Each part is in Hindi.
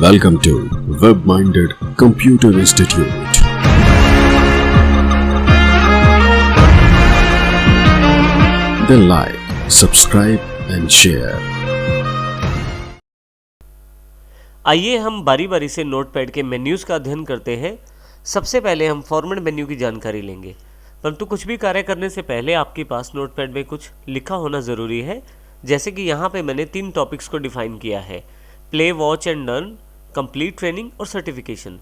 Welcome to Web-Minded Computer Institute. Then like, subscribe and share. आइए हम बारी बारी से नोटपैड के मेन्यूज़ का अध्ययन करते हैं। सबसे पहले हम फॉर्मेट मेन्यू की जानकारी लेंगे, परंतु कुछ भी कार्य करने से पहले आपके पास नोटपैड में कुछ लिखा होना ज़रूरी है। जैसे कि यहाँ पे मैंने 3 टॉपिक्स को डिफाइन किया है: play, watch and learn, complete training और सर्टिफिकेशन।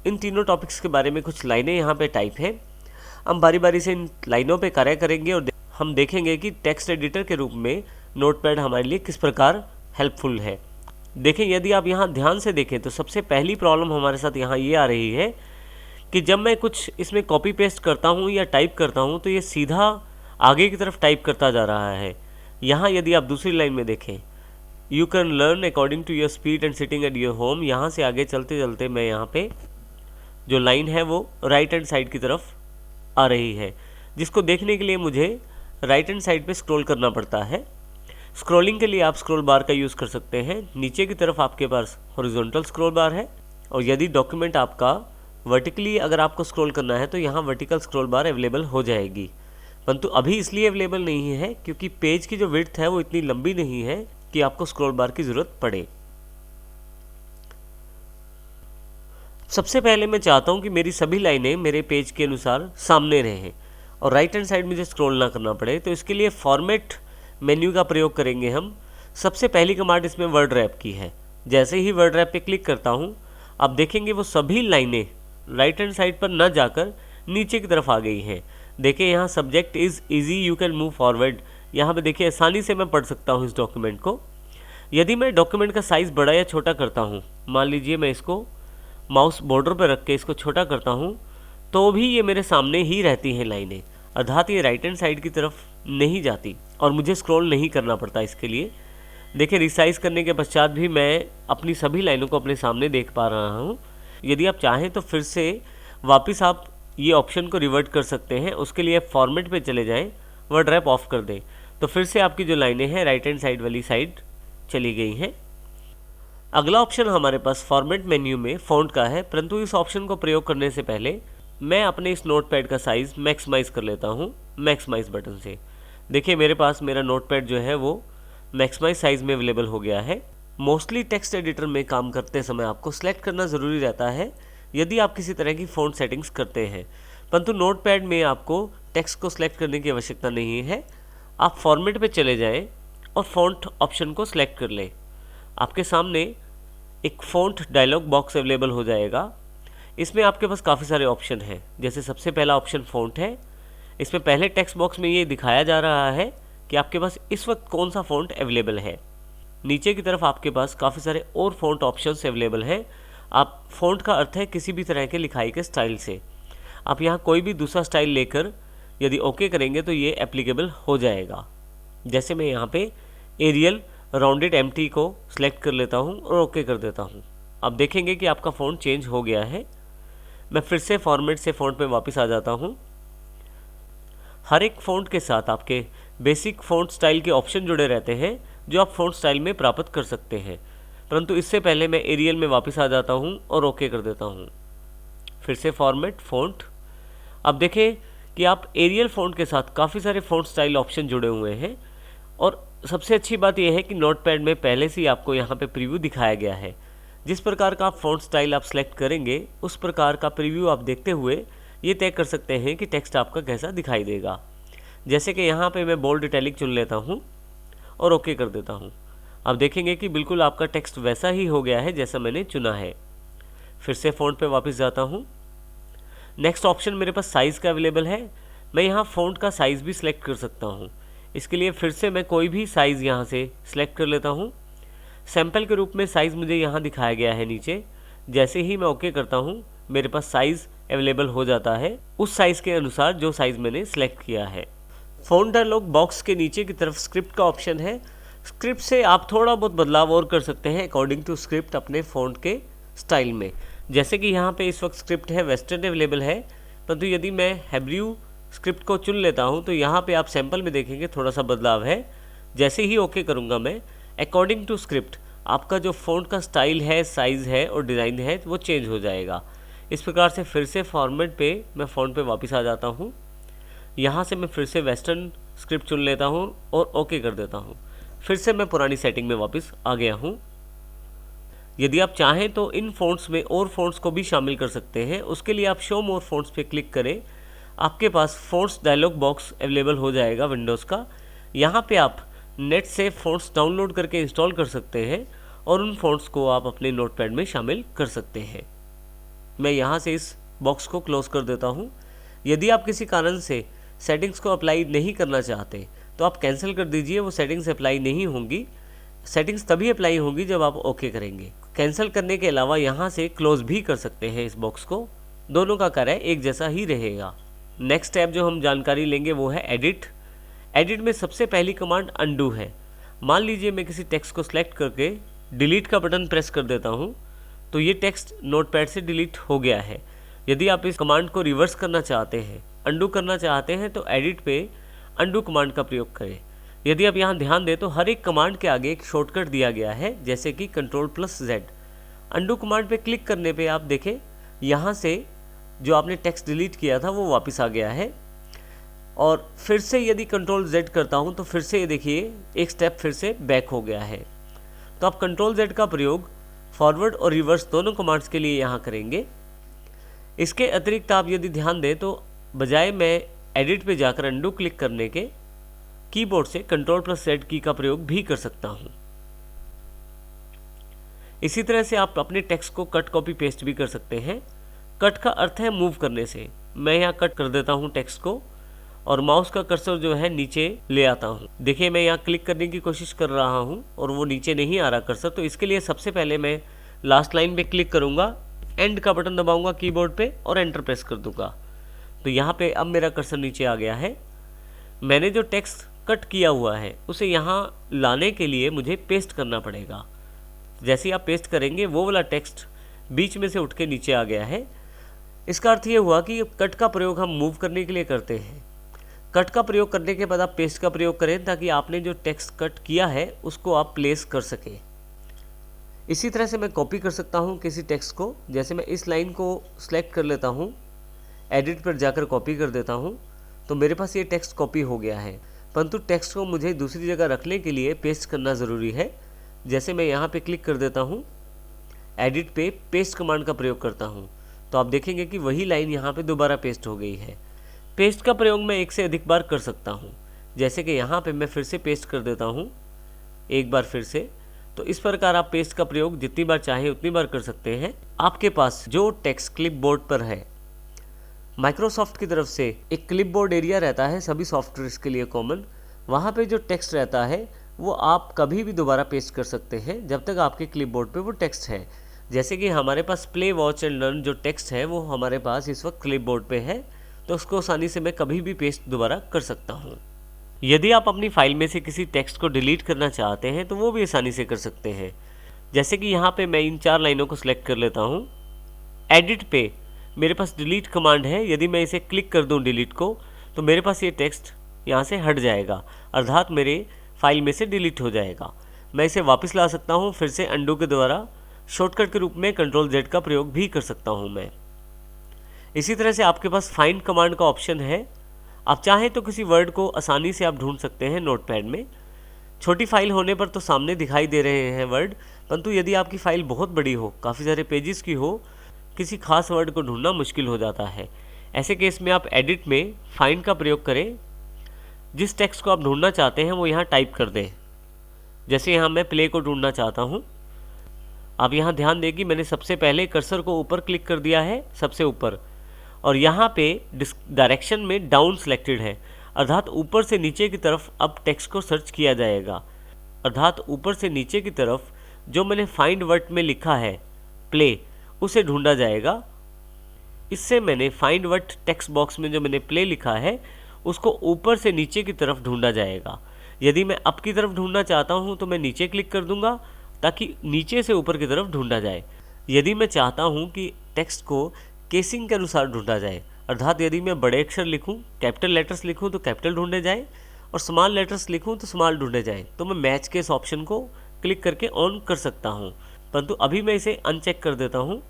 इन तीनों टॉपिक्स के बारे में कुछ लाइनें यहाँ पे टाइप हैं। हम बारी बारी से इन लाइनों पे कार्य करेंगे और हम देखेंगे कि टेक्स्ट एडिटर के रूप में नोटपैड हमारे लिए किस प्रकार हेल्पफुल है। देखें, यदि आप यहाँ ध्यान से देखें तो सबसे पहली प्रॉब्लम हमारे साथ यहाँ ये आ रही है कि जब मैं कुछ इसमें कॉपी पेस्ट करता हूँ या टाइप करता हूँ तो ये सीधा आगे की तरफ टाइप करता जा रहा है। यहाँ यदि आप दूसरी लाइन में देखें, you can learn according to your speed and sitting at your home, यहाँ से आगे चलते चलते मैं यहाँ पे जो लाइन है वो राइट हैंड साइड की तरफ आ रही है, जिसको देखने के लिए मुझे राइट हैंड साइड पे स्क्रॉल करना पड़ता है। स्क्रॉलिंग के लिए आप स्क्रॉल बार का यूज़ कर सकते हैं। नीचे की तरफ आपके पास हॉरिजॉन्टल स्क्रॉल बार है, और यदि डॉक्यूमेंट आपका वर्टिकली अगर आपको स्क्रॉल करना है तो यहाँ वर्टिकल स्क्रॉल बार अवेलेबल हो जाएगी, परंतु अभी इसलिए अवेलेबल नहीं है क्योंकि पेज की जो विड्थ है वो इतनी लंबी नहीं है कि आपको स्क्रॉल बार की ज़रूरत पड़े। सबसे पहले मैं चाहता हूँ कि मेरी सभी लाइनें मेरे पेज के अनुसार सामने रहें और राइट हैंड साइड मुझे स्क्रॉल ना करना पड़े, तो इसके लिए फॉर्मेट मेन्यू का प्रयोग करेंगे हम। सबसे पहली कमांड इसमें वर्ड रैप की है। जैसे ही वर्ड रैप पे क्लिक करता हूँ, आप देखेंगे वो सभी लाइनें राइट हैंड साइड पर न जाकर नीचे की तरफ आ गई हैं। देखिए यहाँ subject is easy, you can move forward. यहाँ पे देखिए आसानी से मैं पढ़ सकता हूँ इस डॉक्यूमेंट को। यदि मैं डॉक्यूमेंट का साइज़ बड़ा या छोटा करता हूँ, मान लीजिए मैं इसको माउस बॉर्डर पर रख के इसको छोटा करता हूँ, तो भी ये मेरे सामने ही रहती हैं लाइनें, अर्थात ये राइट हैंड साइड की तरफ नहीं जाती और मुझे स्क्रॉल नहीं करना पड़ता इसके लिए। देखिए रिसाइज करने के पश्चात भी मैं अपनी सभी लाइनों को अपने सामने देख पा रहा हूँ। यदि आप चाहें तो फिर से वापस आप ये ऑप्शन को रिवर्ट कर सकते हैं। उसके लिए फॉर्मेट पे चले जाएं, वर्ड रैप ऑफ कर दें, तो फिर से आपकी जो लाइनें हैं राइट हैंड साइड वाली साइड चली गई हैं। अगला ऑप्शन हमारे पास फॉर्मेट मेन्यू में फ़ॉन्ट का है, परंतु इस ऑप्शन को प्रयोग करने से पहले मैं अपने इस नोटपैड का साइज़ मैक्सिमाइज़ कर लेता हूँ मैक्सिमाइज़ बटन से। देखिए मेरे पास मेरा नोटपैड जो है वो मैक्सिमाइज साइज़ में अवेलेबल हो गया है। मोस्टली टेक्स्ट एडिटर में काम करते समय आपको सेलेक्ट करना ज़रूरी रहता है यदि आप किसी तरह की फ़ॉन्ट सेटिंग्स करते हैं, परंतु नोटपैड में आपको टेक्स्ट को सिलेक्ट करने की आवश्यकता नहीं है। आप फॉर्मेट पे चले जाएं और फ़ॉन्ट ऑप्शन को सिलेक्ट कर लें। आपके सामने एक फ़ॉन्ट डायलॉग बॉक्स अवेलेबल हो जाएगा। इसमें आपके पास काफ़ी सारे ऑप्शन हैं। जैसे सबसे पहला ऑप्शन फ़ॉन्ट है। इसमें पहले टेक्स्ट बॉक्स में ये दिखाया जा रहा है कि आपके पास इस वक्त कौन सा फ़ॉन्ट अवेलेबल है। नीचे की तरफ आपके पास काफ़ी सारे और फ़ॉन्ट ऑप्शंस अवेलेबल हैं। आप फ़ॉन्ट का अर्थ है किसी भी तरह के लिखाई के स्टाइल से। आप यहाँ कोई भी दूसरा स्टाइल लेकर यदि ओके करेंगे तो ये एप्लीकेबल हो जाएगा। जैसे मैं यहाँ पे एरियल राउंडेड एम्प्टी को सिलेक्ट कर लेता हूँ और ओके कर देता हूँ। अब देखेंगे कि आपका फ़ॉन्ट चेंज हो गया है। मैं फिर से फॉर्मेट से फ़ॉन्ट पे वापस आ जाता हूँ। हर एक फ़ॉन्ट के साथ आपके बेसिक फ़ॉन्ट स्टाइल के ऑप्शन जुड़े रहते हैं जो आप फ़ॉन्ट स्टाइल में प्राप्त कर सकते हैं, परंतु इससे पहले मैं एरियल में वापस आ जाता हूँ और ओके कर देता हूँ। फिर से फॉर्मेट फ़ॉन्ट। अब देखें कि आप एरियल फ़ॉन्ट के साथ काफ़ी सारे फ़ॉन्ट स्टाइल ऑप्शन जुड़े हुए हैं, और सबसे अच्छी बात यह है कि नोटपैड में पहले से ही आपको यहाँ पे प्रीव्यू दिखाया गया है। जिस प्रकार का आप फ़ॉन्ट स्टाइल आप सेलेक्ट करेंगे उस प्रकार का प्रीव्यू आप देखते हुए ये तय कर सकते हैं कि टेक्स्ट आपका कैसा दिखाई देगा। जैसे कि यहाँ पे मैं बोल्ड इटैलिक चुन लेता हूँ और ओके कर देता हूँ। अब देखेंगे कि बिल्कुल आपका टेक्स्ट वैसा ही हो गया है जैसा मैंने चुना है। फिर से फ़ॉन्ट पे वापस जाता हूँ। नेक्स्ट ऑप्शन मेरे पास साइज़ का अवेलेबल है। मैं यहाँ फ़ॉन्ट का साइज़ भी सिलेक्ट कर सकता हूँ। इसके लिए फिर से मैं कोई भी साइज़ यहाँ से सिलेक्ट कर लेता हूँ। सैम्पल के रूप में साइज़ मुझे यहाँ दिखाया गया है नीचे। जैसे ही मैं ओके करता हूँ मेरे पास साइज़ अवेलेबल हो जाता है उस साइज़ के अनुसार जो साइज़ मैंने सेलेक्ट किया है। फ़ॉन्ट डायलॉग बॉक्स के नीचे की तरफ स्क्रिप्ट का ऑप्शन है। स्क्रिप्ट से आप थोड़ा बहुत बदलाव और कर सकते हैं अकॉर्डिंग टू स्क्रिप्ट अपने फ़ॉन्ट के स्टाइल में। जैसे कि यहाँ पे इस वक्त स्क्रिप्ट है वेस्टर्न अवेलेबल है, परंतु यदि मैं हेब्रू स्क्रिप्ट को चुन लेता हूँ तो यहाँ पे आप सैम्पल में देखेंगे थोड़ा सा बदलाव है। जैसे ही ओके करूँगा मैं अकॉर्डिंग टू स्क्रिप्ट आपका जो फ़ॉन्ट का स्टाइल है, साइज़ है और डिज़ाइन है वो चेंज हो जाएगा। इस प्रकार से फिर से फॉर्मेट पे मैं फ़ॉन्ट पे वापस आ जाता हूँ। यहाँ से मैं फिर से वेस्टर्न स्क्रिप्ट चुन लेता हूँ और ओके कर देता हूँ। फिर से मैं पुरानी सेटिंग में वापस आ गया हूँ। यदि आप चाहें तो इन फ़ॉन्ट्स में और फ़ॉन्ट्स को भी शामिल कर सकते हैं। उसके लिए आप शो मोर फ़ॉन्ट्स पे क्लिक करें। आपके पास फ़ॉन्ट्स डायलॉग बॉक्स अवेलेबल हो जाएगा विंडोज़ का। यहाँ पे आप नेट से फ़ॉन्ट्स डाउनलोड करके इंस्टॉल कर सकते हैं और उन फ़ॉन्ट्स को आप अपने नोटपैड में शामिल कर सकते हैं। मैं यहाँ से इस बॉक्स को क्लोज़ कर देता हूँ। यदि आप किसी कारण से सेटिंग्स को अप्लाई नहीं करना चाहते तो आप कैंसिल कर दीजिए, वो सेटिंग्स अप्लाई नहीं होंगी। सेटिंग्स तभी अप्लाई होंगी जब आप ओके करेंगे। कैंसिल करने के अलावा यहाँ से क्लोज़ भी कर सकते हैं इस बॉक्स को। दोनों का कार्य एक जैसा ही रहेगा। नेक्स्ट टैब जो हम जानकारी लेंगे वो है एडिट। एडिट में सबसे पहली कमांड अंडू है। मान लीजिए मैं किसी टेक्स्ट को सिलेक्ट करके डिलीट का बटन प्रेस कर देता हूँ तो ये टेक्स्ट नोटपैड से डिलीट हो गया है। यदि आप इस कमांड को रिवर्स करना चाहते हैं, अंडू करना चाहते हैं, तो एडिट पे अंडू कमांड का प्रयोग करें। यदि आप यहाँ ध्यान दें तो हर एक कमांड के आगे एक शॉर्टकट दिया गया है, जैसे कि Ctrl+Z। अंडू कमांड पे क्लिक करने पे आप देखें यहाँ से जो आपने टेक्स्ट डिलीट किया था वो वापस आ गया है। और फिर से यदि Ctrl+Z करता हूँ तो फिर से ये देखिए एक स्टेप फिर से बैक हो गया है। तो आप Ctrl+Z का प्रयोग फॉरवर्ड और रिवर्स दोनों कमांड्स के लिए यहाँ करेंगे। इसके अतिरिक्त आप यदि ध्यान दें तो बजाय मैं एडिट पे जाकर अंडू क्लिक करने के कीबोर्ड से Ctrl+Z की का प्रयोग भी कर सकता हूँ। इसी तरह से आप अपने टेक्स्ट को कट, कॉपी, पेस्ट भी कर सकते हैं। कट का अर्थ है मूव करने से। मैं यहाँ कट कर देता हूँ टेक्स्ट को और माउस का कर्सर जो है नीचे ले आता हूँ। देखिए मैं यहाँ क्लिक करने की कोशिश कर रहा हूँ और वो नीचे नहीं आ रहा कर्सर। तो इसके लिए सबसे पहले मैं लास्ट लाइन पे क्लिक करूँगा, एंड का बटन दबाऊँगा कीबोर्ड पे और एंटर प्रेस कर दूँगा। तो यहाँ पे अब मेरा कर्सर नीचे आ गया है। मैंने जो टेक्स्ट कट किया हुआ है उसे यहाँ लाने के लिए मुझे पेस्ट करना पड़ेगा। जैसे ही आप पेस्ट करेंगे वो वाला टेक्स्ट बीच में से उठ के नीचे आ गया है। इसका अर्थ ये हुआ कि कट का प्रयोग हम मूव करने के लिए करते हैं। कट का प्रयोग करने के बाद आप पेस्ट का प्रयोग करें ताकि आपने जो टेक्स्ट कट किया है उसको आप प्लेस कर सकें। इसी तरह से मैं कॉपी कर सकता हूँ किसी टेक्स्ट को। जैसे मैं इस लाइन को सिलेक्ट कर लेता हूँ, एडिट पर जाकर कॉपी कर देता हूँ तो मेरे पास ये टेक्स्ट कॉपी हो गया है। परंतु टेक्स्ट को मुझे दूसरी जगह रखने के लिए पेस्ट करना ज़रूरी है। जैसे मैं यहाँ पे क्लिक कर देता हूँ, एडिट पे पेस्ट कमांड का प्रयोग करता हूँ तो आप देखेंगे कि वही लाइन यहाँ पे दोबारा पेस्ट हो गई है। पेस्ट का प्रयोग मैं एक से अधिक बार कर सकता हूँ। जैसे कि यहाँ पे मैं फिर से पेस्ट कर देता हूँ एक बार फिर से। तो इस प्रकार आप पेस्ट का प्रयोग जितनी बार चाहे उतनी बार कर सकते हैं। आपके पास जो टेक्स्ट क्लिपबोर्ड पर है, माइक्रोसॉफ्ट की तरफ से एक क्लिपबोर्ड एरिया रहता है सभी सॉफ्टवेयर्स के लिए कॉमन। वहाँ पे जो टेक्स्ट रहता है वो आप कभी भी दोबारा पेस्ट कर सकते हैं जब तक आपके क्लिपबोर्ड पे वो टेक्स्ट है। जैसे कि हमारे पास प्ले, वॉच एंड लर्न जो टेक्स्ट है वो हमारे पास इस वक्त क्लिपबोर्ड पे है, तो उसको आसानी से मैं कभी भी पेस्ट दोबारा कर सकता हूँ। यदि आप अपनी फाइल में से किसी टेक्स्ट को डिलीट करना चाहते हैं तो वो भी आसानी से कर सकते हैं। जैसे कि यहाँ पे मैं इन 4 लाइनों को सिलेक्ट कर लेता हूँ। एडिट पे मेरे पास डिलीट कमांड है। यदि मैं इसे क्लिक कर दूँ डिलीट को तो मेरे पास ये टेक्स्ट यहाँ से हट जाएगा, अर्थात मेरे फाइल में से डिलीट हो जाएगा। मैं इसे वापस ला सकता हूँ फिर से अंडू के द्वारा। शॉर्टकट के रूप में Ctrl+Z का प्रयोग भी कर सकता हूँ मैं। इसी तरह से आपके पास फाइंड कमांड का ऑप्शन है। आप चाहें तो किसी वर्ड को आसानी से आप ढूंढ सकते हैं नोटपैड में। छोटी फाइल होने पर तो सामने दिखाई दे रहे हैं वर्ड, परंतु यदि आपकी फाइल बहुत बड़ी हो, काफ़ी सारे पेजेस की हो, किसी खास वर्ड को ढूंढना मुश्किल हो जाता है। ऐसे केस में आप एडिट में फाइंड का प्रयोग करें। जिस टेक्स्ट को आप ढूंढना चाहते हैं वो यहाँ टाइप कर दें। जैसे यहाँ मैं प्ले को ढूंढना चाहता हूँ। आप यहाँ ध्यान दें कि मैंने सबसे पहले कर्सर को ऊपर क्लिक कर दिया है, सबसे ऊपर, और यहाँ पे डायरेक्शन में डाउन सिलेक्टेड है, अर्थात ऊपर से नीचे की तरफ अब टेक्स्ट को सर्च किया जाएगा। अर्थात ऊपर से नीचे की तरफ जो मैंने फाइंड वर्ड में लिखा है प्ले, उसे ढूंढा जाएगा। इससे मैंने फाइंड वर्ड टेक्स्ट बॉक्स में जो मैंने प्ले लिखा है उसको ऊपर से नीचे की तरफ ढूंढा जाएगा। यदि मैं अप की तरफ ढूंढना चाहता हूं तो मैं नीचे क्लिक कर दूंगा ताकि नीचे से ऊपर की तरफ ढूंढा जाए। यदि मैं चाहता हूं कि टेक्स्ट को केसिंग के अनुसार ढूंढा जाए, अर्थात यदि मैं बड़े अक्षर लिखूं, कैपिटल लेटर्स लिखूं तो कैपिटल ढूंढे जाए और स्मॉल लेटर्स लिखूं तो स्मॉल ढूंढे जाए, तो मैं मैच केस ऑप्शन को क्लिक करके ऑन कर सकता हूँ, परंतु अभी मैं इसे अनचेक कर देता हूँ।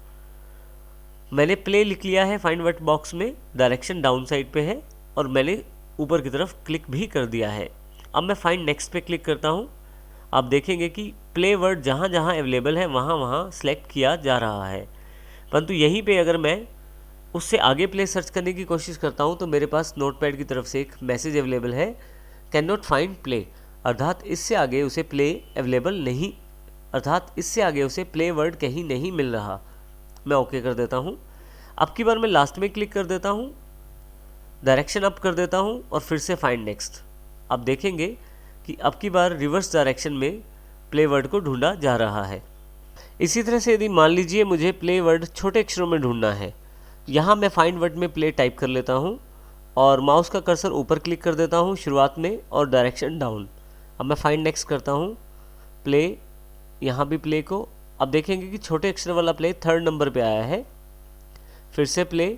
मैंने प्ले लिख लिया है फाइंड वर्ड बॉक्स में, डायरेक्शन डाउन साइड पे है और मैंने ऊपर की तरफ क्लिक भी कर दिया है। अब मैं फाइंड नेक्स्ट पे क्लिक करता हूँ। आप देखेंगे कि प्ले वर्ड जहाँ जहाँ अवेलेबल है वहाँ वहाँ सेलेक्ट किया जा रहा है, परंतु यहीं पे अगर मैं उससे आगे प्ले सर्च करने की कोशिश करता हूँ तो मेरे पास नोटपैड की तरफ से एक मैसेज अवेलेबल है, कैन नॉट फाइंड प्ले, अर्थात इससे आगे उसे प्ले अवेलेबल नहीं, अर्थात इससे आगे उसे प्ले वर्ड कहीं नहीं मिल रहा। मैं ओके कर देता हूँ। अब की बार मैं लास्ट में क्लिक कर देता हूँ, डायरेक्शन अप कर देता हूँ और फिर से फाइंड नेक्स्ट। आप देखेंगे कि अब की बार रिवर्स डायरेक्शन में प्ले वर्ड को ढूंढा जा रहा है। इसी तरह से यदि मान लीजिए मुझे प्ले वर्ड छोटे अक्षरों में ढूंढना है, यहाँ मैं फाइंड वर्ड में प्ले टाइप कर लेता हूँ और माउस का कर्सर ऊपर क्लिक कर देता हूँ शुरुआत में और डायरेक्शन डाउन। अब मैं फाइंड नेक्स्ट करता हूँ, प्ले, यहाँ भी प्ले को, अब देखेंगे कि छोटे अक्षर वाला प्ले 3rd नंबर पे आया है। फिर से प्ले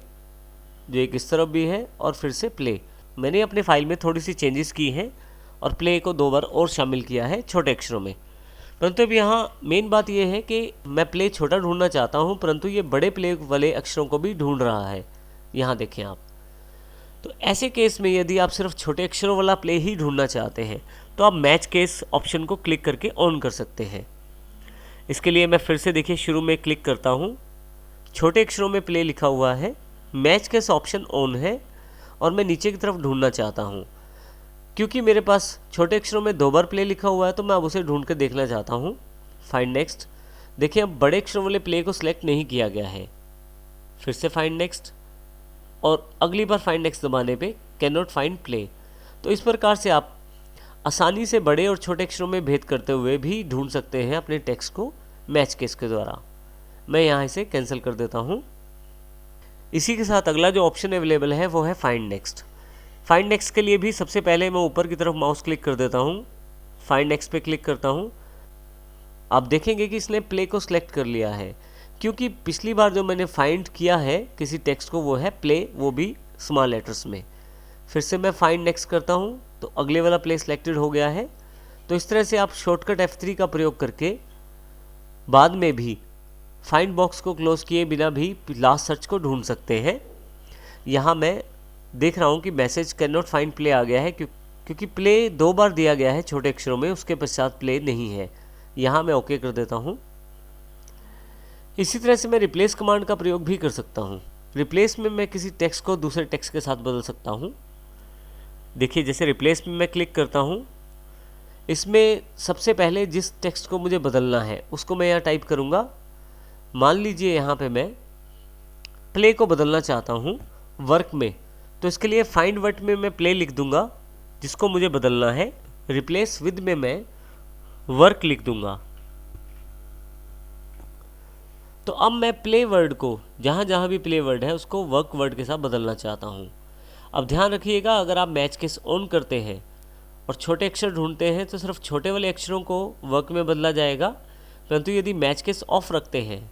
जो एक इस तरफ भी है और फिर से प्ले। मैंने अपने फाइल में थोड़ी सी चेंजेस की हैं और प्ले को 2 बार और शामिल किया है छोटे अक्षरों में। परंतु अब यहाँ मेन बात यह है कि मैं प्ले छोटा ढूंढना चाहता हूँ, परंतु ये बड़े प्ले वाले अक्षरों को भी ढूंढ रहा है। यहाँ देखें आप, तो ऐसे केस में यदि आप सिर्फ छोटे अक्षरों वाला प्ले ही ढूंढना चाहते हैं तो आप मैच केस ऑप्शन को क्लिक करके ऑन कर सकते हैं। इसके लिए मैं फिर से देखिए शुरू में क्लिक करता हूँ, छोटे अक्षरों में प्ले लिखा हुआ है, मैच केस ऑप्शन ऑन है और मैं नीचे की तरफ ढूंढना चाहता हूँ। क्योंकि मेरे पास छोटे अक्षरों में 2 बार प्ले लिखा हुआ है तो मैं अब उसे ढूंढ कर देखना चाहता हूँ। फाइंड नेक्स्ट, देखिए अब बड़े अक्षरों वाले प्ले को सिलेक्ट नहीं किया गया है। फिर से फाइंड नेक्स्ट और अगली बार फाइंड नेक्स्ट दबाने पे कैन नॉट फाइंड प्ले। तो इस प्रकार से आप आसानी से बड़े और छोटे अक्षरों में भेद करते हुए भी ढूंढ सकते हैं अपने टेक्स्ट को मैच केस के द्वारा। मैं यहाँ इसे कैंसिल कर देता हूँ। इसी के साथ अगला जो ऑप्शन अवेलेबल है वो है फाइंड नेक्स्ट। फाइंड नेक्स्ट के लिए भी सबसे पहले मैं ऊपर की तरफ माउस क्लिक कर देता हूँ, फाइंड नेक्स्ट पे क्लिक करता हूँ। आप देखेंगे कि इसने प्ले को सिलेक्ट कर लिया है, क्योंकि पिछली बार जो मैंने फाइंड किया है किसी टेक्स्ट को वो है प्ले, वो भी स्मॉल लेटर्स में। फिर से मैं फाइंड नेक्स्ट करता हूँ तो अगले वाला प्ले सिलेक्टेड हो गया है। तो इस तरह से आप शॉर्टकट F3 का प्रयोग करके बाद में भी फाइंड बॉक्स को क्लोज किए बिना भी लास्ट सर्च को ढूंढ सकते हैं। यहाँ मैं देख रहा हूँ कि मैसेज कैन नॉट फाइंड प्ले आ गया है, क्योंकि प्ले 2 बार दिया गया है छोटे अक्षरों में, उसके पश्चात प्ले नहीं है। यहाँ मैं ओके कर देता हूँ। इसी तरह से मैं रिप्लेस कमांड का प्रयोग भी कर सकता हूँ। रिप्लेस में मैं किसी टेक्स्ट को दूसरे टेक्स्ट के साथ बदल सकता हूँ। देखिए जैसे रिप्लेस में मैं क्लिक करता हूँ, इसमें सबसे पहले जिस टेक्स्ट को मुझे बदलना है उसको मैं यहाँ टाइप करूँगा। मान लीजिए यहाँ पे मैं प्ले को बदलना चाहता हूँ वर्क में, तो इसके लिए फाइंड वर्ड में मैं प्ले लिख दूंगा जिसको मुझे बदलना है। रिप्लेस विद में मैं वर्क लिख दूंगा। तो अब मैं प्ले वर्ड को जहाँ जहाँ भी प्ले वर्ड है उसको वर्क वर्ड के साथ बदलना चाहता हूँ। अब ध्यान रखिएगा, अगर आप मैच केस ऑन करते हैं और छोटे अक्षर ढूंढते हैं तो सिर्फ छोटे वाले अक्षरों को वर्क में बदला जाएगा, परंतु यदि मैच केस ऑफ रखते हैं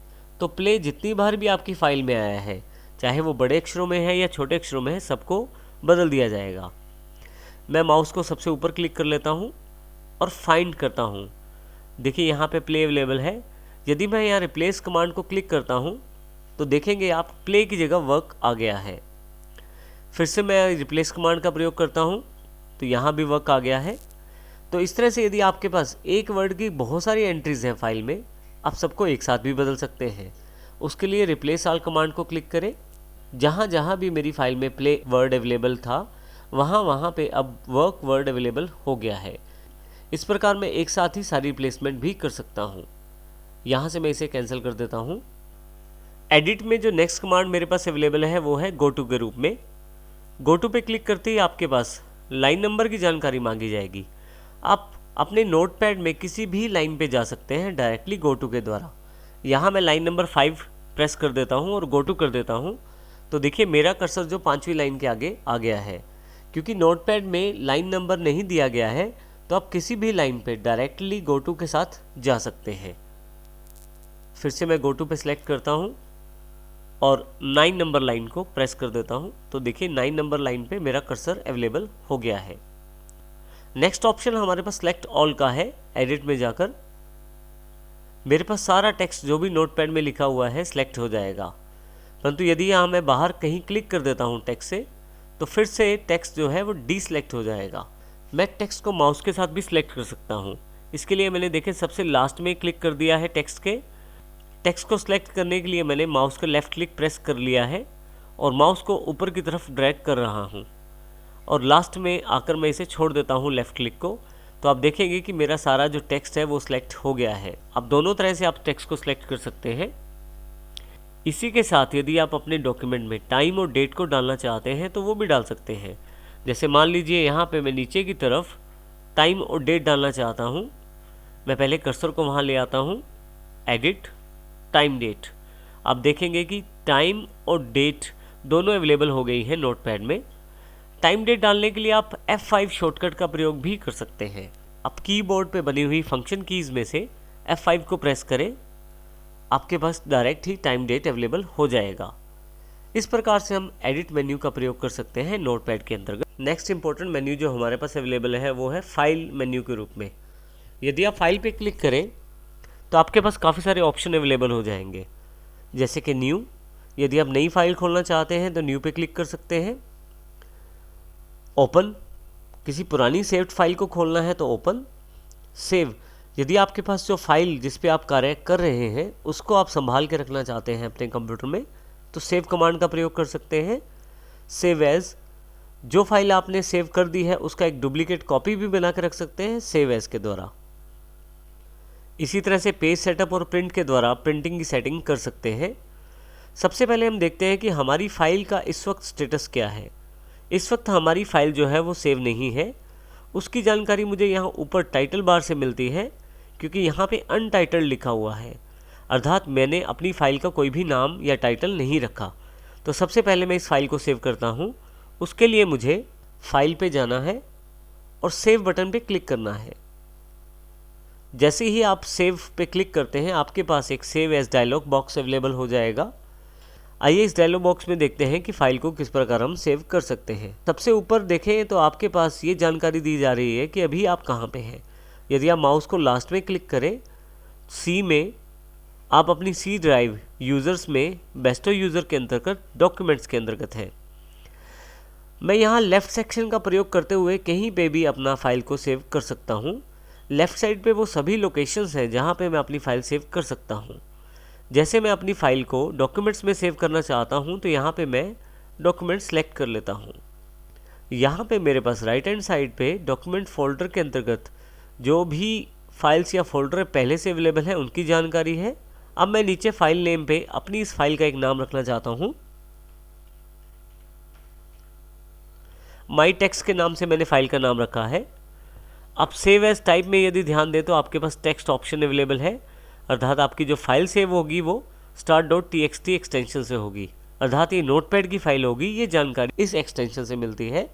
तो प्ले जितनी बार भी आपकी फाइल में आया है, चाहे वो बड़े अक्षरों में है या छोटे अक्षरों में है, सबको बदल दिया जाएगा। मैं माउस को सबसे ऊपर क्लिक कर लेता हूँ और फाइंड करता हूँ। देखिए यहाँ पे प्ले अवेलेबल है। यदि मैं यहाँ रिप्लेस कमांड को क्लिक करता हूँ तो देखेंगे आप प्ले की जगह वर्क आ गया है। फिर से मैं रिप्लेस कमांड का प्रयोग करता हूँ तो यहाँ भी वर्क आ गया है। तो इस तरह से यदि आपके पास एक वर्ड की बहुत सारी एंट्रीज हैं फाइल में, आप सबको एक साथ भी बदल सकते हैं। उसके लिए रिप्लेस ऑल कमांड को क्लिक करें। जहाँ जहाँ भी मेरी फाइल में प्ले वर्ड अवेलेबल था वहाँ वहाँ पे अब वर्क वर्ड अवेलेबल हो गया है। इस प्रकार मैं एक साथ ही सारी रिप्लेसमेंट भी कर सकता हूँ। यहाँ से मैं इसे कैंसिल कर देता हूँ। एडिट में जो नेक्स्ट कमांड मेरे पास अवेलेबल है वो है गो टू के रूप में। गो टू पे क्लिक करते ही आपके पास लाइन नंबर की जानकारी मांगी जाएगी। आप अपने नोटपैड में किसी भी लाइन पे जा सकते हैं डायरेक्टली गो टू के द्वारा। यहाँ मैं लाइन नंबर 5 प्रेस कर देता हूँ और गो टू कर देता हूँ। तो देखिए मेरा कर्सर जो 5वीं लाइन के आगे आ गया है। क्योंकि नोटपैड में लाइन नंबर नहीं दिया गया है तो आप किसी भी लाइन पे डायरेक्टली गो टू के साथ जा सकते हैं। फिर से मैं गो टू पे सिलेक्ट करता हूँ और 9 नंबर लाइन को प्रेस कर देता हूँ। तो देखिए 9 नंबर लाइन पे मेरा कर्सर अवेलेबल हो गया है। नेक्स्ट ऑप्शन हमारे पास सेलेक्ट ऑल का है। एडिट में जाकर मेरे पास सारा टेक्स्ट जो भी नोटपैड में लिखा हुआ है सिलेक्ट हो जाएगा। परंतु यदि यहाँ मैं बाहर कहीं क्लिक कर देता हूँ टेक्स्ट से, तो फिर से टेक्स्ट जो है वो डीसिलेक्ट हो जाएगा। मैं टेक्स्ट को माउस के साथ भी सिलेक्ट कर सकता हूँ। इसके लिए मैंने देखे सबसे लास्ट में क्लिक कर दिया है टेक्स्ट के। टेक्स्ट को सिलेक्ट करने के लिए मैंने माउस का लेफ़्ट क्लिक प्रेस कर लिया है और माउस को ऊपर की तरफ ड्रैग कर रहा हूँ और लास्ट में आकर मैं इसे छोड़ देता हूँ लेफ़्ट क्लिक को। तो आप देखेंगे कि मेरा सारा जो टेक्स्ट है वो सिलेक्ट हो गया है। अब दोनों तरह से आप टेक्स्ट को सिलेक्ट कर सकते हैं। इसी के साथ यदि आप अपने डॉक्यूमेंट में टाइम और डेट को डालना चाहते हैं तो वो भी डाल सकते हैं। जैसे मान लीजिए यहाँ पे मैं नीचे की तरफ टाइम और डेट डालना चाहता हूँ। मैं पहले कर्सर को वहाँ ले आता हूँ, एडिट, टाइम डेट। आप देखेंगे कि टाइम और डेट दोनों अवेलेबल हो गई है नोटपैड में। टाइम डेट डालने के लिए आप F5 शॉर्टकट का प्रयोग भी कर सकते हैं। आप कीबोर्ड पे बनी हुई फंक्शन कीज़ में से F5 को प्रेस करें, आपके पास डायरेक्ट ही टाइम डेट अवेलेबल हो जाएगा। इस प्रकार से हम एडिट मेन्यू का प्रयोग कर सकते हैं नोटपैड के अंतर्गत। नेक्स्ट इंपॉर्टेंट मेन्यू जो हमारे पास अवेलेबल है वो है फाइल मेन्यू के रूप में। यदि आप फाइल पे क्लिक करें तो आपके पास काफ़ी सारे ऑप्शन अवेलेबल हो जाएंगे, जैसे कि न्यू। यदि आप नई फाइल खोलना चाहते हैं तो न्यू पे क्लिक कर सकते हैं। ओपन, किसी पुरानी सेव्ड फाइल को खोलना है तो ओपन। सेव, यदि आपके पास जो फाइल जिस पे आप कार्य कर रहे हैं उसको आप संभाल के रखना चाहते हैं अपने कंप्यूटर में, तो सेव कमांड का प्रयोग कर सकते हैं। सेव एज, जो फाइल आपने सेव कर दी है उसका एक डुप्लीकेट कॉपी भी बना के रख सकते हैं सेव एज के द्वारा। इसी तरह से पेज सेटअप और प्रिंट के द्वारा प्रिंटिंग की सेटिंग कर सकते हैं। सबसे पहले हम देखते हैं कि हमारी फाइल का इस वक्त स्टेटस क्या है। इस वक्त हमारी फाइल जो है वो सेव नहीं है। उसकी जानकारी मुझे यहाँ ऊपर टाइटल बार से मिलती है, क्योंकि यहाँ पे अनटाइटल्ड लिखा हुआ है, अर्थात मैंने अपनी फ़ाइल का कोई भी नाम या टाइटल नहीं रखा। तो सबसे पहले मैं इस फाइल को सेव करता हूँ। उसके लिए मुझे फाइल पे जाना है और सेव बटन पे क्लिक करना है। जैसे ही आप सेव पे क्लिक करते हैं आपके पास एक save as dialogue box available हो जाएगा। आइए इस डायलॉग बॉक्स में देखते हैं कि फ़ाइल को किस प्रकार हम सेव कर सकते हैं। सबसे ऊपर देखें तो आपके पास ये जानकारी दी जा रही है कि अभी आप कहाँ पे हैं। यदि आप माउस को लास्ट में क्लिक करें, सी में आप अपनी सी ड्राइव यूज़र्स में बेस्टो यूज़र के अंतर्गत डॉक्यूमेंट्स के अंतर्गत है। मैं यहाँ लेफ़्ट सेक्शन का प्रयोग करते हुए कहीं पे भी अपना फ़ाइल को सेव कर सकता हूँ। लेफ़्ट साइड पे वो सभी लोकेशंस हैं जहाँ पे मैं अपनी फ़ाइल सेव कर सकता हूँ। जैसे मैं अपनी फ़ाइल को डॉक्यूमेंट्स में सेव करना चाहता हूँ तो यहाँ पे मैं डॉक्यूमेंट सेलेक्ट कर लेता हूँ। यहाँ पे मेरे पास राइट हैंड साइड पे डॉक्यूमेंट फोल्डर के अंतर्गत जो भी फाइल्स या फोल्डर पहले से अवेलेबल हैं उनकी जानकारी है। अब मैं नीचे फाइल नेम पे अपनी इस फाइल का एक नाम रखना चाहता हूँ। माई टेक्स्ट के नाम से मैंने फाइल का नाम रखा है। अब सेव एज टाइप में यदि ध्यान दें तो आपके पास टेक्स्ट ऑप्शन अवेलेबल है, अर्थात आपकी जो फाइल सेव होगी वो start.txt एक्सटेंशन से होगी, अर्थात ये नोटपैड की फाइल होगी। ये जानकारी इस एक्सटेंशन से मिलती है।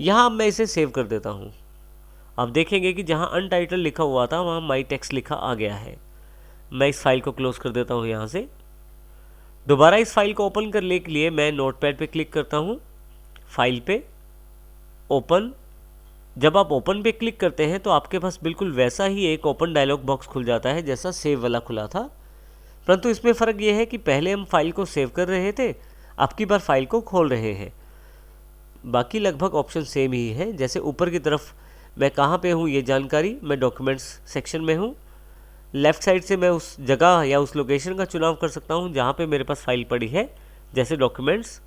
यहाँ अब मैं इसे सेव कर देता हूँ। आप देखेंगे कि जहाँ अनटाइटल लिखा हुआ था वहाँ माई टेक्स्ट लिखा आ गया है। मैं इस फाइल को क्लोज कर देता हूँ। यहाँ से दोबारा इस फाइल को ओपन करने के लिए मैं नोटपैड पे क्लिक करता हूँ, फाइल पे, ओपन। जब आप ओपन पे क्लिक करते हैं तो आपके पास बिल्कुल वैसा ही एक ओपन डायलॉग बॉक्स खुल जाता है जैसा सेव वाला खुला था, परंतु इसमें फ़र्क ये है कि पहले हम फाइल को सेव कर रहे थे, अब की बार फाइल को खोल रहे हैं। बाकी लगभग ऑप्शन सेम ही है। जैसे ऊपर की तरफ मैं कहाँ पे हूँ ये जानकारी, मैं डॉक्यूमेंट्स सेक्शन में हूँ। लेफ़्ट साइड से मैं उस जगह या उस लोकेशन का चुनाव कर सकता हूँ जहाँ पे मेरे पास फाइल पड़ी है, जैसे डॉक्यूमेंट्स।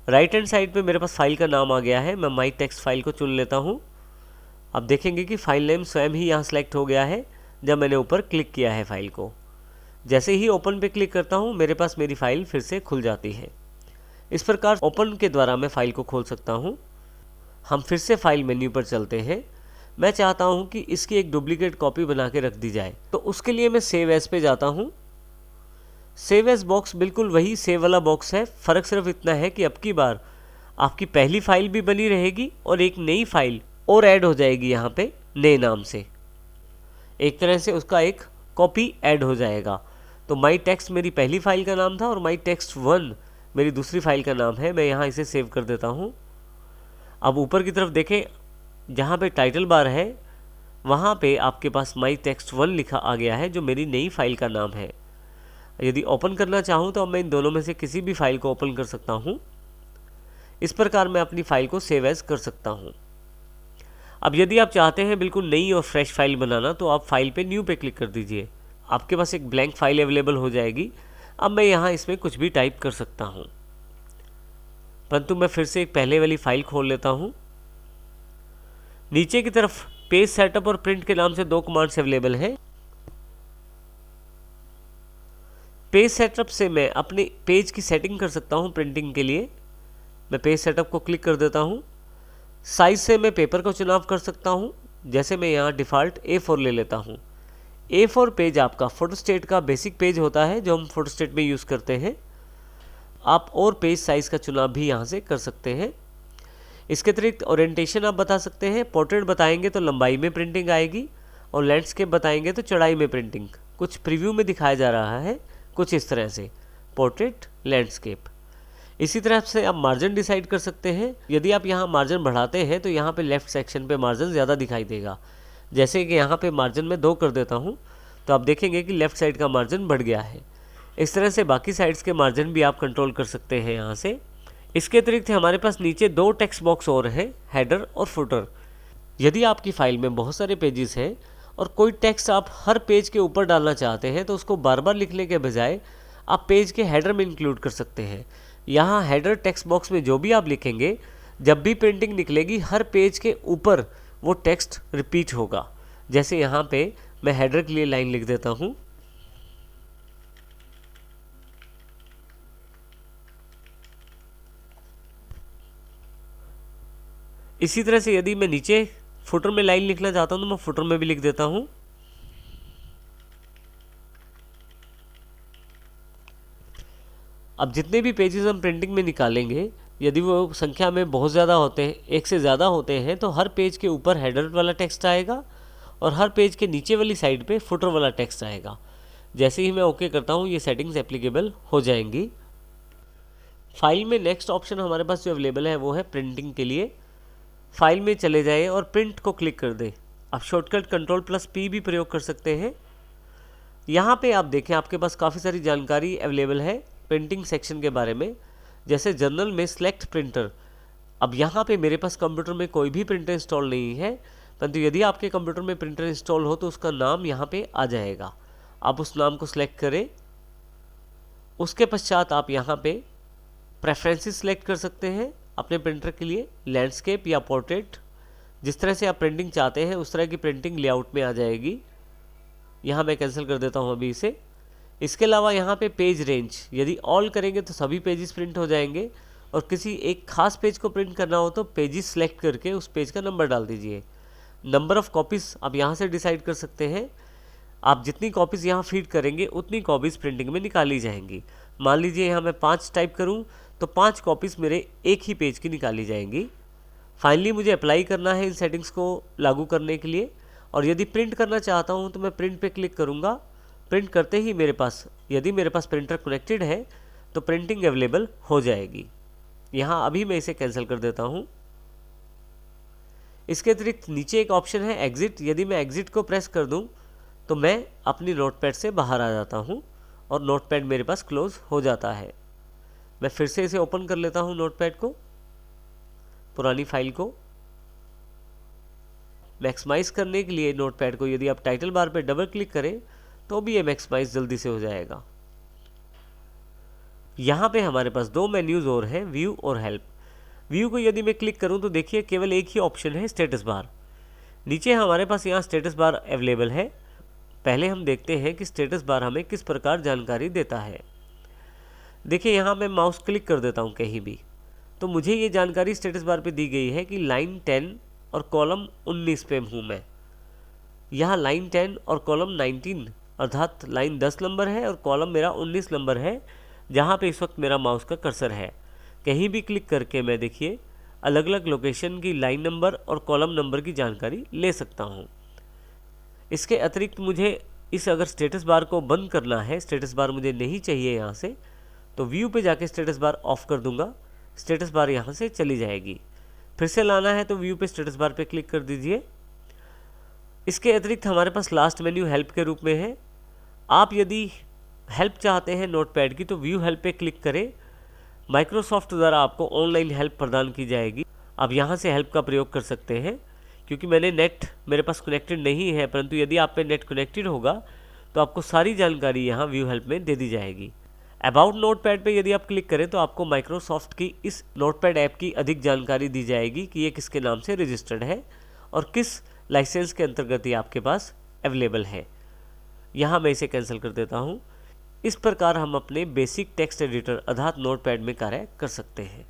राइट हैंड साइड पे मेरे पास फाइल का नाम आ गया है, मैं माई टेक्स्ट फाइल को चुन लेता हूँ। अब देखेंगे कि फाइल नेम स्वयं ही यहाँ सेलेक्ट हो गया है जब मैंने ऊपर क्लिक किया है फाइल को। जैसे ही ओपन पे क्लिक करता हूँ मेरे पास मेरी फ़ाइल फिर से खुल जाती है। इस प्रकार ओपन के द्वारा मैं फ़ाइल को खोल सकता हूँ। हम फिर से फाइल मेन्यू पर चलते हैं। मैं चाहता हूँ कि इसकी एक डुप्लीकेट कॉपी बना के रख दी जाए, तो उसके लिए मैं सेव एज पे जाता हूँ। सेव एज बॉक्स बिल्कुल वही सेव वाला बॉक्स है, फ़र्क सिर्फ इतना है कि अब की बार आपकी पहली फ़ाइल भी बनी रहेगी और एक नई फ़ाइल और ऐड हो जाएगी यहाँ पे नए नाम से। एक तरह से उसका एक कॉपी ऐड हो जाएगा। तो माई टेक्स्ट मेरी पहली फ़ाइल का नाम था और माई टेक्स्ट 1 मेरी दूसरी फ़ाइल का नाम है। मैं यहाँ इसे सेव कर देता हूँ। अब ऊपर की तरफ देखें, जहाँ पे टाइटल बार है वहाँ पे आपके पास माई टेक्स्ट 1 लिखा आ गया है, जो मेरी नई फाइल का नाम है। यदि ओपन करना चाहूँ तो अब मैं इन दोनों में से किसी भी फाइल को ओपन कर सकता हूँ। इस प्रकार मैं अपनी फाइल को सेव एज कर सकता हूँ। अब यदि आप चाहते हैं बिल्कुल नई और फ्रेश फाइल बनाना, तो आप फाइल पे न्यू पे क्लिक कर दीजिए। आपके पास एक ब्लैंक फाइल अवेलेबल हो जाएगी। अब मैं यहाँ इसमें कुछ भी टाइप कर सकता हूँ, परंतु मैं फिर से एक पहले वाली फाइल खोल लेता हूँ। नीचे की तरफ पेज सेटअप और प्रिंट के नाम से दो कमांड्स अवेलेबल हैं। पेज सेटअप से मैं अपने पेज की सेटिंग कर सकता हूँ प्रिंटिंग के लिए। मैं पेज सेटअप को क्लिक कर देता हूँ। साइज से मैं पेपर का चुनाव कर सकता हूँ, जैसे मैं यहाँ डिफ़ॉल्ट A4 ले लेता हूँ। A4 पेज आपका फोटोस्टेट का बेसिक पेज होता है, जो हम फोटोस्टेट में यूज़ करते हैं। आप और पेज साइज़ का चुनाव भी यहाँ से कर सकते हैं। इसके अतिरिक्त ओरिएंटेशन आप बता सकते हैं। पोर्ट्रेट बताएंगे तो लंबाई में प्रिंटिंग आएगी, और लैंडस्केप बताएंगे तो चौड़ाई में प्रिंटिंग। कुछ प्रीव्यू में दिखाया जा रहा है कुछ इस तरह से, पोर्ट्रेट, लैंडस्केप। इसी तरह से आप मार्जिन डिसाइड कर सकते हैं। यदि आप यहाँ मार्जिन बढ़ाते हैं तो यहाँ पे लेफ़्ट सेक्शन पे मार्जिन ज़्यादा दिखाई देगा। जैसे कि यहाँ पे मार्जिन में 2 कर देता हूँ, तो आप देखेंगे कि लेफ़्ट साइड का मार्जिन बढ़ गया है। इस तरह से बाकी साइड्स के मार्जिन भी आप कंट्रोल कर सकते हैं यहाँ से। इसके अतिरिक्त हमारे पास नीचे 2 टेक्स्ट बॉक्स और हैं, हेडर और फुटर। यदि आपकी फ़ाइल में बहुत सारे पेजेस हैं और कोई टेक्स्ट आप हर पेज के ऊपर डालना चाहते हैं, तो उसको बार बार लिखने के बजाय आप पेज के हेडर में इंक्लूड कर सकते हैं। यहाँ हेडर टेक्स्ट बॉक्स में जो भी आप लिखेंगे, जब भी प्रिंटिंग निकलेगी हर पेज के ऊपर वो टेक्स्ट रिपीट होगा। जैसे यहाँ पे मैं हेडर के लिए लाइन लिख देता हूँ। इसी तरह से यदि मैं नीचे फुटर में लाइन लिखना चाहता हूँ तो मैं फुटर में भी लिख देता हूँ। अब जितने भी पेजेस हम प्रिंटिंग में निकालेंगे, यदि वो संख्या में बहुत ज़्यादा होते हैं, एक से ज़्यादा होते हैं, तो हर पेज के ऊपर हेडर वाला टेक्स्ट आएगा और हर पेज के नीचे वाली साइड पे फुटर वाला टेक्स्ट आएगा। जैसे ही मैं ओके करता हूँ, ये सेटिंग्स एप्लीकेबल हो जाएंगी। फाइल में नेक्स्ट ऑप्शन हमारे पास जो अवेलेबल है वो है प्रिंटिंग के लिए। फाइल में चले जाएं और प्रिंट को क्लिक कर दें। आप शॉर्टकट Ctrl+P भी प्रयोग कर सकते हैं। यहाँ पे आप देखें, आपके पास काफ़ी सारी जानकारी अवेलेबल है प्रिंटिंग सेक्शन के बारे में। जैसे जर्नल में सेलेक्ट प्रिंटर। अब यहाँ पे मेरे पास कंप्यूटर में कोई भी प्रिंटर इंस्टॉल नहीं है, परंतु यदि आपके कंप्यूटर में प्रिंटर इंस्टॉल हो तो उसका नाम यहाँ पे आ जाएगा। आप उस नाम को सिलेक्ट करें। उसके पश्चात आप यहाँ पे प्रेफरेंसेस सिलेक्ट कर सकते हैं अपने प्रिंटर के लिए, लैंडस्केप या पोर्ट्रेट। जिस तरह से आप प्रिंटिंग चाहते हैं उस तरह की प्रिंटिंग लेआउट में आ जाएगी। यहाँ मैं कैंसिल कर देता हूँ अभी इसे। इसके अलावा यहाँ पे पेज रेंज, यदि ऑल करेंगे तो सभी पेजेस प्रिंट हो जाएंगे, और किसी एक खास पेज को प्रिंट करना हो तो पेजेस सेलेक्ट करके उस पेज का नंबर डाल दीजिए। नंबर ऑफ़ कॉपीज़ आप यहाँ से डिसाइड कर सकते हैं। आप जितनी कॉपीज़ यहाँ फीड करेंगे उतनी कॉपीज़ प्रिंटिंग में निकाली जाएंगी। मान लीजिए यहाँ मैं 5 टाइप करूँ तो 5 कॉपीज़ मेरे एक ही पेज की निकाली जाएंगी। फाइनली मुझे अप्लाई करना है इन सेटिंग्स को लागू करने के लिए, और यदि प्रिंट करना चाहता हूँ तो मैं प्रिंट पे क्लिक करूँगा। प्रिंट करते ही मेरे पास, यदि मेरे पास प्रिंटर कनेक्टेड है तो प्रिंटिंग अवेलेबल हो जाएगी। यहाँ अभी मैं इसे कैंसिल कर देता हूँ। इसके अतिरिक्त नीचे एक ऑप्शन है एग्ज़िट। यदि मैं एग्ज़िट को प्रेस कर दूँ तो मैं अपनी नोटपैड से बाहर आ जाता हूँ और नोटपैड मेरे पास क्लोज़ हो जाता है। मैं फिर से इसे ओपन कर लेता हूँ नोटपैड को, पुरानी फाइल को। मैक्सिमाइज़ करने के लिए नोटपैड को यदि आप टाइटल बार पे डबल क्लिक करें तो भी ये मैक्सिमाइज़ जल्दी से हो जाएगा। यहाँ पे हमारे पास 2 मेन्यूज़ और हैं, व्यू और हेल्प। व्यू को यदि मैं क्लिक करूँ तो देखिए केवल एक ही ऑप्शन है, स्टेटस बार। नीचे हमारे पास यहाँ स्टेटस बार अवेलेबल है। पहले हम देखते हैं कि स्टेटस बार हमें किस प्रकार जानकारी देता है। देखिए यहाँ मैं माउस क्लिक कर देता हूँ कहीं भी, तो मुझे ये जानकारी स्टेटस बार पे दी गई है कि लाइन 10 और कॉलम 19 पे हूँ मैं। यहाँ लाइन 10 और कॉलम 19 अर्थात लाइन 10 नंबर है और कॉलम मेरा 19 नंबर है, जहाँ पे इस वक्त मेरा माउस का कर्सर है। कहीं भी क्लिक करके मैं देखिए अलग अलग लोकेशन की लाइन नंबर और कॉलम नंबर की जानकारी ले सकता हूँ। इसके अतिरिक्त मुझे अगर स्टेटस बार को बंद करना है, स्टेटस बार मुझे नहीं चाहिए यहाँ से, तो व्यू पे जाके स्टेटस बार ऑफ कर दूंगा। स्टेटस बार यहाँ से चली जाएगी। फिर से लाना है तो व्यू पे स्टेटस बार पे क्लिक कर दीजिए। इसके अतिरिक्त हमारे पास लास्ट मेन्यू हेल्प के रूप में है। आप यदि हेल्प चाहते हैं नोटपैड की तो व्यू हेल्प पे क्लिक करें। माइक्रोसॉफ्ट द्वारा आपको ऑनलाइन हेल्प प्रदान की जाएगी। आप यहाँ से हेल्प का प्रयोग कर सकते हैं। क्योंकि नेट मेरे पास कनेक्टेड नहीं है, परंतु यदि आप पे नेट कनेक्टेड होगा तो आपको सारी जानकारी यहाँ व्यू हेल्प में दे दी जाएगी। अबाउट नोटपैड पे यदि आप क्लिक करें तो आपको माइक्रोसॉफ्ट की इस नोटपैड ऐप की अधिक जानकारी दी जाएगी कि ये किसके नाम से रजिस्टर्ड है और किस लाइसेंस के अंतर्गत ये आपके पास अवेलेबल है। यहाँ मैं इसे कैंसिल कर देता हूँ। इस प्रकार हम अपने बेसिक टेक्स्ट एडिटर अर्थात नोटपैड में कार्य कर सकते हैं।